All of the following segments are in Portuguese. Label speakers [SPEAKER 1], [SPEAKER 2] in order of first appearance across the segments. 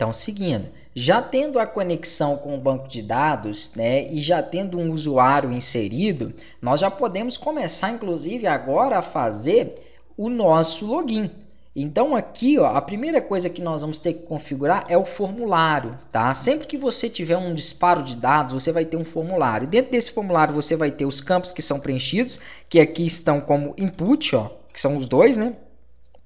[SPEAKER 1] Então, seguindo, já tendo a conexão com o banco de dados, né, e já tendo um usuário inserido, nós já podemos começar, inclusive, agora a fazer o nosso login. Então, aqui, ó, a primeira coisa que nós vamos ter que configurar é o formulário, tá? Sempre que você tiver um disparo de dados, você vai ter um formulário. Dentro desse formulário, você vai ter os campos que são preenchidos, que aqui estão como input, ó, que são os dois, né?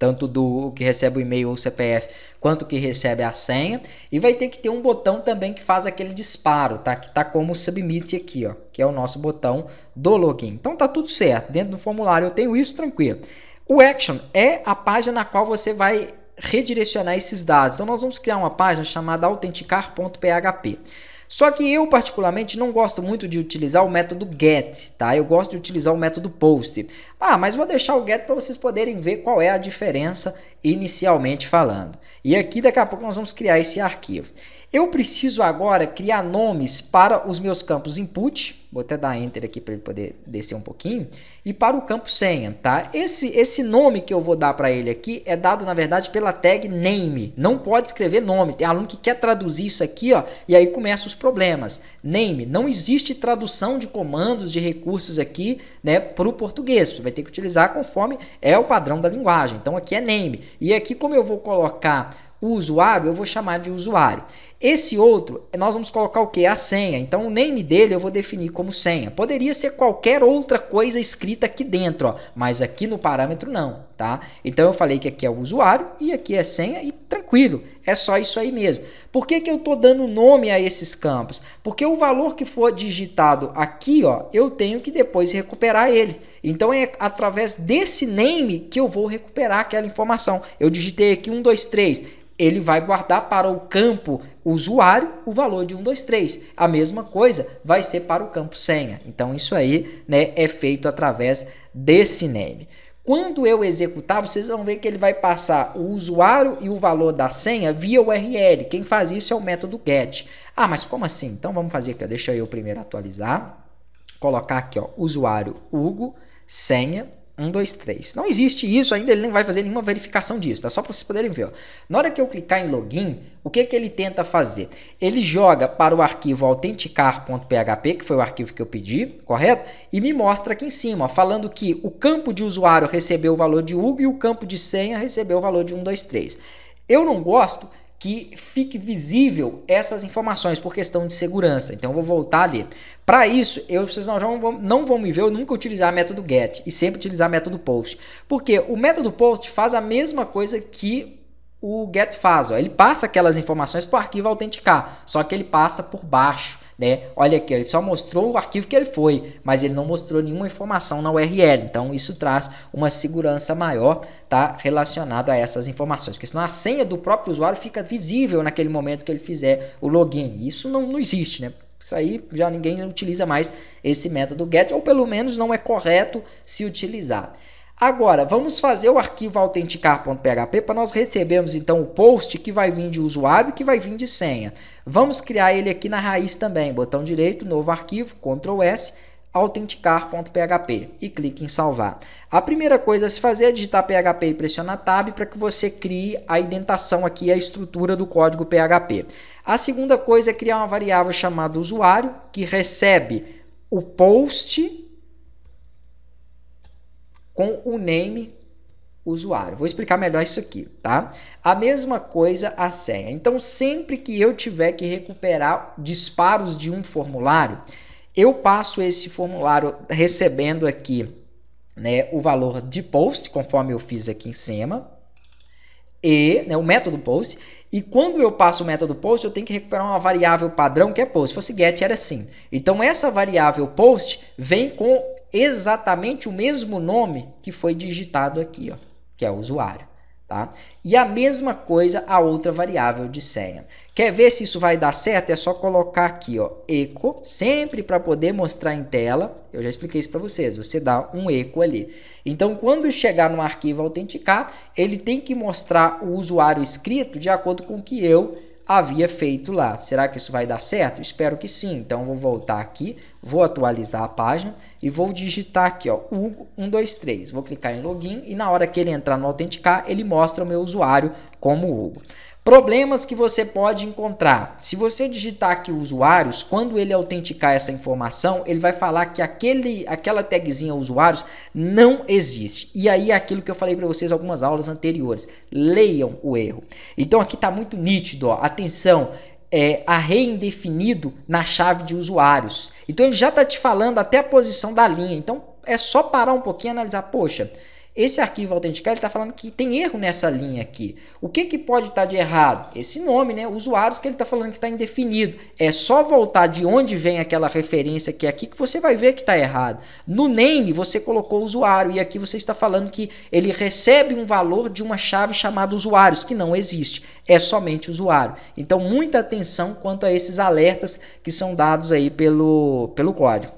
[SPEAKER 1] Tanto do que recebe o e-mail ou o CPF, quanto que recebe a senha. E vai ter que ter um botão também que faz aquele disparo, tá? Que tá como submit aqui, ó, que é o nosso botão do login. Então tá tudo certo. Dentro do formulário eu tenho isso, tranquilo. O action é a página na qual você vai redirecionar esses dados. Então nós vamos criar uma página chamada autenticar.php. Só que eu, particularmente, não gosto muito de utilizar o método get, tá? Eu gosto de utilizar o método post. Mas vou deixar o get para vocês poderem ver qual é a diferença inicialmente falando. E aqui, daqui a pouco, nós vamos criar esse arquivo. Eu preciso agora criar nomes para os meus campos input, vou até dar enter aqui para ele poder descer um pouquinho, e para o campo senha, tá? Esse nome que eu vou dar para ele aqui é dado, na verdade, pela tag name, não pode escrever nome, tem aluno que quer traduzir isso aqui, ó, e aí começam os problemas. Name, não existe tradução de comandos, de recursos aqui, né, para o português, você vai ter que utilizar conforme é o padrão da linguagem, então aqui é name, e aqui como eu vou colocar o usuário, eu vou chamar de usuário. Esse outro, nós vamos colocar o que? A senha. Então, o name dele eu vou definir como senha. Poderia ser qualquer outra coisa escrita aqui dentro, ó, mas aqui no parâmetro não, tá? Então, eu falei que aqui é o usuário e aqui é senha e tranquilo, é só isso aí mesmo. Por que que eu estou dando nome a esses campos? Porque o valor que for digitado aqui, ó, eu tenho que depois recuperar ele. Então, é através desse name que eu vou recuperar aquela informação. Eu digitei aqui 1, 2, 3. Ele vai guardar para o campo usuário o valor de 1, 2, 3. A mesma coisa vai ser para o campo senha. Então, isso aí, né, é feito através desse name. Quando eu executar, vocês vão ver que ele vai passar o usuário e o valor da senha via URL. Quem faz isso é o método get. Mas como assim? Então, vamos fazer aqui, ó. Deixa eu primeiro atualizar. Colocar aqui, ó, usuário Hugo, senha. 1, 2, 3. Não existe isso ainda, ele nem vai fazer nenhuma verificação disso, tá? Só para vocês poderem ver. Ó. Na hora que eu clicar em login, o que ele tenta fazer? Ele joga para o arquivo autenticar.php, que foi o arquivo que eu pedi, correto? E me mostra aqui em cima, ó, falando que o campo de usuário recebeu o valor de Hugo e o campo de senha recebeu o valor de 1, 2, 3. Eu não gosto que fique visível essas informações por questão de segurança. Então, eu vou voltar ali. Para isso, vocês não vão me ver eu nunca utilizar método get e sempre utilizar método post. Porque o método post faz a mesma coisa que o get faz. Ó. Ele passa aquelas informações para o arquivo autenticar, só que ele passa por baixo. Né? Olha aqui, ele só mostrou o arquivo que ele foi, mas ele não mostrou nenhuma informação na URL. Então, isso traz uma segurança maior, tá, relacionado a essas informações. Porque senão a senha do próprio usuário fica visível naquele momento que ele fizer o login. Isso não existe, né? Isso aí já ninguém utiliza mais esse método get, ou pelo menos não é correto se utilizar. Agora, vamos fazer o arquivo autenticar.php para nós recebermos então o post que vai vir de usuário e que vai vir de senha. Vamos criar ele aqui na raiz também. Botão direito, novo arquivo, Ctrl S, autenticar.php e clique em salvar. A primeira coisa a se fazer é digitar PHP e pressionar Tab para que você crie a indentação aqui, a estrutura do código PHP. A segunda coisa é criar uma variável chamada usuário que recebe o post com o name usuário. Vou explicar melhor isso aqui, tá? A mesma coisa a senha. Então, sempre que eu tiver que recuperar disparos de um formulário, eu passo esse formulário recebendo aqui, né, o valor de post, conforme eu fiz aqui em cima, e, né, o método post. E quando eu passo o método post, eu tenho que recuperar uma variável padrão que é post. Se fosse get, era assim. Então, essa variável post vem com exatamente o mesmo nome que foi digitado aqui, ó, que é o usuário, tá? E a mesma coisa a outra variável de senha. Quer ver se isso vai dar certo? É só colocar aqui, ó, echo, sempre para poder mostrar em tela. Eu já expliquei isso para vocês. Você dá um echo ali. Então, quando chegar no arquivo autenticar, ele tem que mostrar o usuário escrito de acordo com o que eu havia feito lá. Será que isso vai dar certo? Espero que sim. Então, vou voltar aqui, vou atualizar a página e vou digitar aqui, ó, Hugo 123. Vou clicar em login e na hora que ele entrar no autenticar, ele mostra o meu usuário como Hugo. Problemas que você pode encontrar. Se você digitar aqui usuários, quando ele autenticar essa informação, ele vai falar que aquela tagzinha usuários não existe. E aí é aquilo que eu falei para vocês em algumas aulas anteriores. Leiam o erro. Então aqui está muito nítido, ó. Atenção, array indefinido na chave de usuários. Então ele já está te falando até a posição da linha. Então é só parar um pouquinho e analisar. Poxa, esse arquivo autenticar, ele está falando que tem erro nessa linha aqui. O que pode estar de errado? Esse nome, né? Usuários, que ele está falando que está indefinido. É só voltar de onde vem aquela referência que é aqui que você vai ver que está errado. No name, você colocou usuário e aqui você está falando que ele recebe um valor de uma chave chamada usuários, que não existe. É somente usuário. Então, muita atenção quanto a esses alertas que são dados aí pelo código.